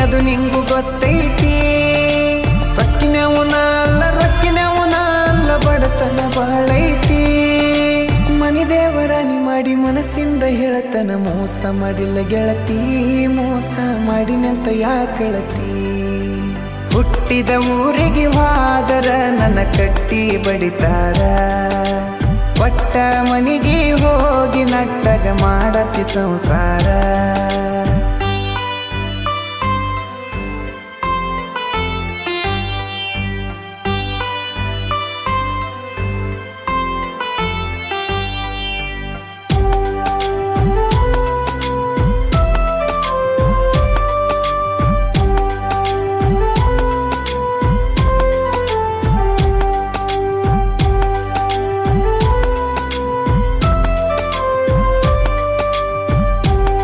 ಅದು ನಿಂಗು ಗೊತ್ತೈತಿ ಸೊಕ್ಕಿನವನ ಅಲ್ಲ ರೊಕ್ಕಿನವನ ಅಲ್ಲ ಬಡತನ ಬಾಳೈತಿ ಮನಿ ದೇವರಾಣಿ ಮಾಡಿ ಮನಸ್ಸಿಂದ ಹೇಳತನ ಮೋಸ ಮಾಡಿಲ್ಲ ಗೆಳತಿ ಮೋಸ ಮಾಡಿನಂತ ಯಾಕಳತಿ ಹುಟ್ಟಿದ ಊರಿಗೆ ಹೋದರ ನನ್ನ ಕಟ್ಟಿ ಬಡಿತಾರ ಒಟ್ಟ ಮನಿಗೆ ಹೋಗಿ ನಟ್ಟಗ ಮಾಡತಿ ಸಂಸಾರ